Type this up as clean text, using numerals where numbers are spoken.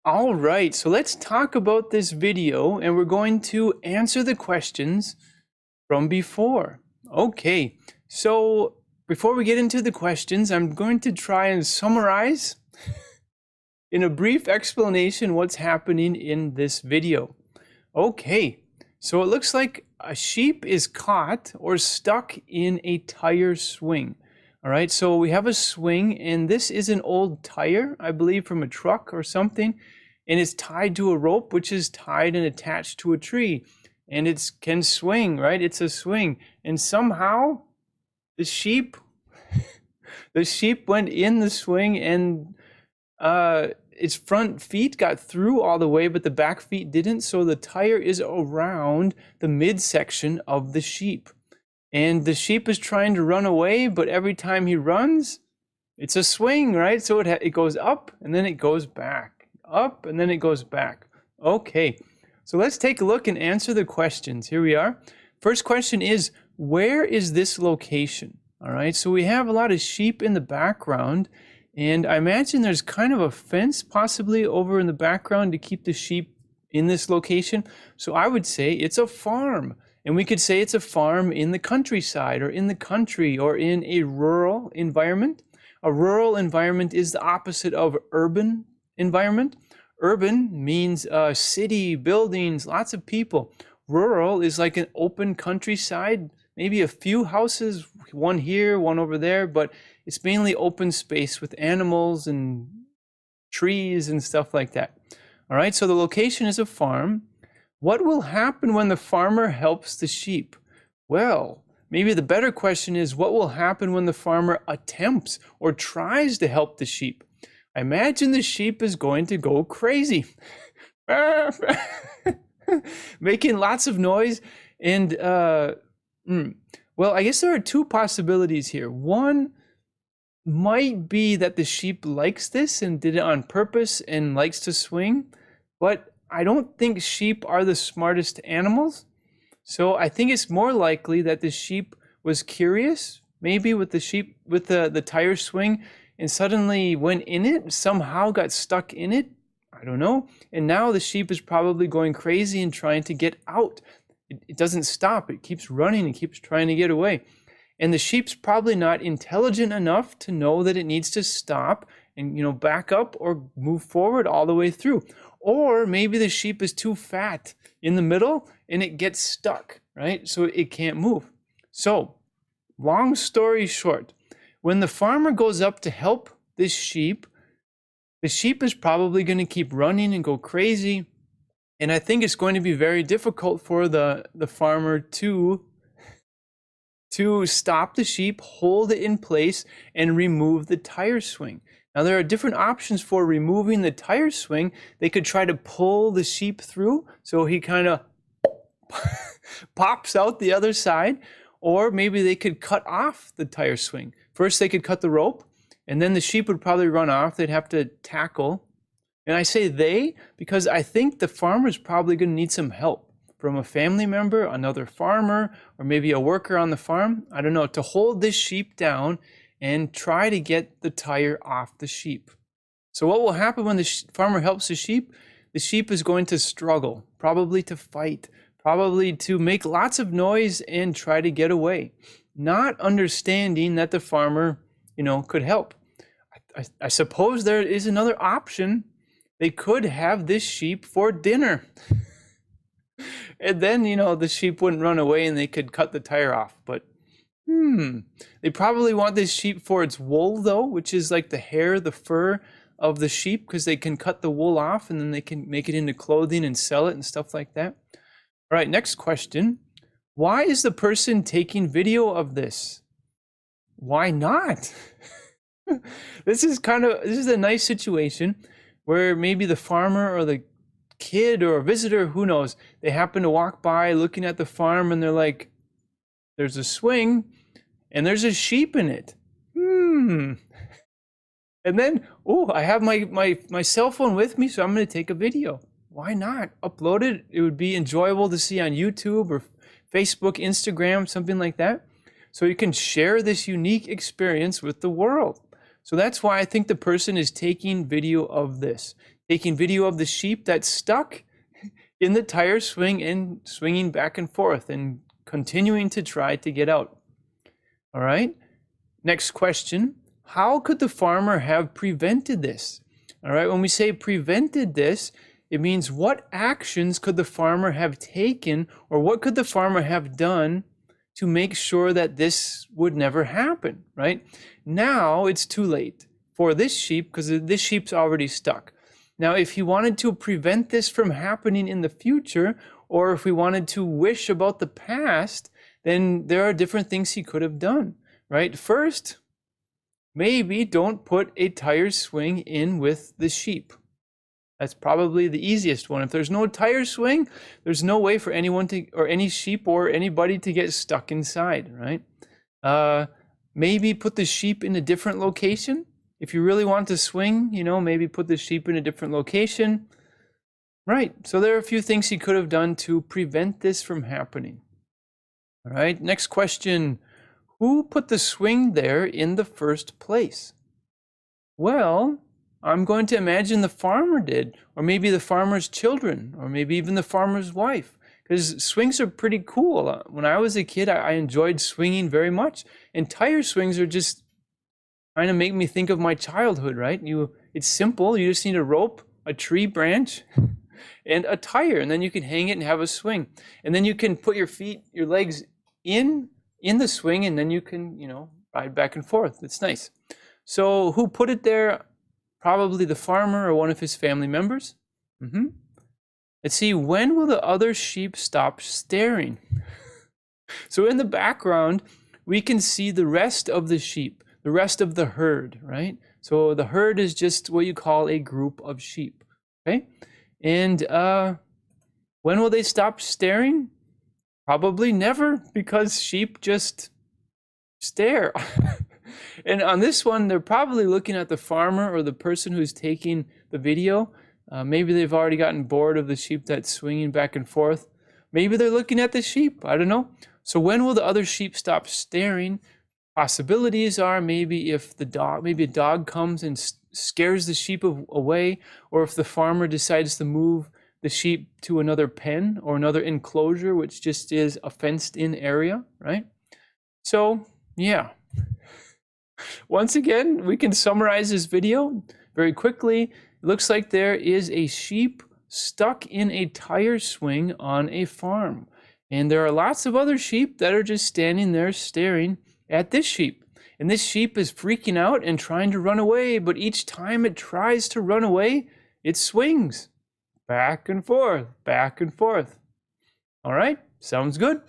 All right, so let's talk about this video and we're going to answer the questions from before. Okay, so before we get into the questions, I'm going to try and summarize in a brief explanation what's happening in this video. Okay, so it looks like a sheep is caught or stuck in a tire swing. All right, so we have a swing and this is an old tire, I believe from a truck or something, and it's tied to a rope which is tied and attached to a tree, and it can swing, right? It's a swing, and somehow the sheep the sheep went in the swing and its front feet got through all the way, but the back feet didn't, so the tire is around the midsection of the sheep. And the sheep is trying to run away, but every time he runs, it's a swing, right? So it goes up and then it goes back, up and then it goes back. Okay, so let's take a look and answer the questions. Here we are. First question is, where is this location? All right, so we have a lot of sheep in the background, and I imagine there's kind of a fence possibly over in the background to keep the sheep in this location. So I would say it's a farm. And we could say it's a farm in the countryside or in the country or in a rural environment. A rural environment is the opposite of urban environment. Urban means city, buildings, lots of people. Rural is like an open countryside, maybe a few houses, one here, one over there, but it's mainly open space with animals and trees and stuff like that. All right, so the location is a farm. What will happen when the farmer helps the sheep? Well, maybe the better question is, what will happen when the farmer attempts or tries to help the sheep? I imagine the sheep is going to go crazy, making lots of noise. And, well, I guess there are two possibilities here. One might be that the sheep likes this and did it on purpose and likes to swing, but I don't think sheep are the smartest animals. So I think it's more likely that the sheep was curious, maybe with the tire swing, and suddenly went in it, somehow got stuck in it. I don't know. And now the sheep is probably going crazy and trying to get out. It doesn't stop. It keeps running and keeps trying to get away. And the sheep's probably not intelligent enough to know that it needs to stop and, back up or move forward all the way through. Or maybe the sheep is too fat in the middle and it gets stuck, right? So it can't move. So, long story short, when the farmer goes up to help this sheep, the sheep is probably going to keep running and go crazy. And I think it's going to be very difficult for the farmer to stop the sheep, hold it in place, and remove the tire swing. Now, there are different options for removing the tire swing. They could try to pull the sheep through, so he kind of pops out the other side, or maybe they could cut off the tire swing. First, they could cut the rope, and then the sheep would probably run off. They'd have to tackle. And I say they because I think the farmer's probably going to need some help from a family member, another farmer, or maybe a worker on the farm, I don't know, to hold this sheep down and try to get the tire off the sheep. So what will happen when the farmer helps the sheep? The sheep is going to struggle, probably to fight, probably to make lots of noise and try to get away, not understanding that the farmer, could help. I suppose there is another option. They could have this sheep for dinner. And then, the sheep wouldn't run away and they could cut the tire off. But, they probably want this sheep for its wool, though, which is like the hair, the fur of the sheep, because they can cut the wool off and then they can make it into clothing and sell it and stuff like that. All right, next question. Why is the person taking video of this? Why not? This is a nice situation where maybe the farmer or the kid or a visitor, who knows, they happen to walk by looking at the farm and they're like, there's a swing and there's a sheep in it. And then, I have my cell phone with me, so I'm going to take a video. Why not? Upload it. It would be enjoyable to see on YouTube or Facebook, Instagram, something like that. So you can share this unique experience with the world. So that's why I think the person is taking video of this, taking video of the sheep that's stuck in the tire swing and swinging back and forth and continuing to try to get out. All right. Next question. How could the farmer have prevented this? All right. When we say prevented this, it means what actions could the farmer have taken, or what could the farmer have done to make sure that this would never happen, right? Now it's too late for this sheep because this sheep's already stuck. Now, if he wanted to prevent this from happening in the future, or if we wanted to wish about the past, then there are different things he could have done, right? First, maybe don't put a tire swing in with the sheep. That's probably the easiest one. If there's no tire swing, there's no way for anyone to, or any sheep or anybody to get stuck inside, right? Maybe put the sheep in a different location. If you really want to swing, maybe put the sheep in a different location. Right, so there are a few things he could have done to prevent this from happening. All right, next question. Who put the swing there in the first place? Well, I'm going to imagine the farmer did, or maybe the farmer's children, or maybe even the farmer's wife, because swings are pretty cool. When I was a kid, I enjoyed swinging very much, and tire swings are just kind of make me think of my childhood, right? It's simple. You just need a rope, a tree branch, and a tire, and then you can hang it and have a swing. And then you can put your legs in the swing, and then you can, ride back and forth. It's nice. So who put it there? Probably the farmer or one of his family members. Let's see, when will the other sheep stop staring? So in the background, we can see the rest of the sheep, the rest of the herd, right? So the herd is just what you call a group of sheep, okay? And when will they stop staring? Probably never, because sheep just stare. And on this one, they're probably looking at the farmer or the person who's taking the video. Maybe they've already gotten bored of the sheep that's swinging back and forth. Maybe they're looking at the sheep. I don't know. So when will the other sheep stop staring? Possibilities are maybe if a dog comes and scares the sheep away, or if the farmer decides to move the sheep to another pen or another enclosure, which just is a fenced-in area, right? So, yeah. Once again, we can summarize this video very quickly. It looks like there is a sheep stuck in a tire swing on a farm. And there are lots of other sheep that are just standing there staring at this sheep. And this sheep is freaking out and trying to run away, but each time it tries to run away, it swings back and forth, back and forth. All right, sounds good.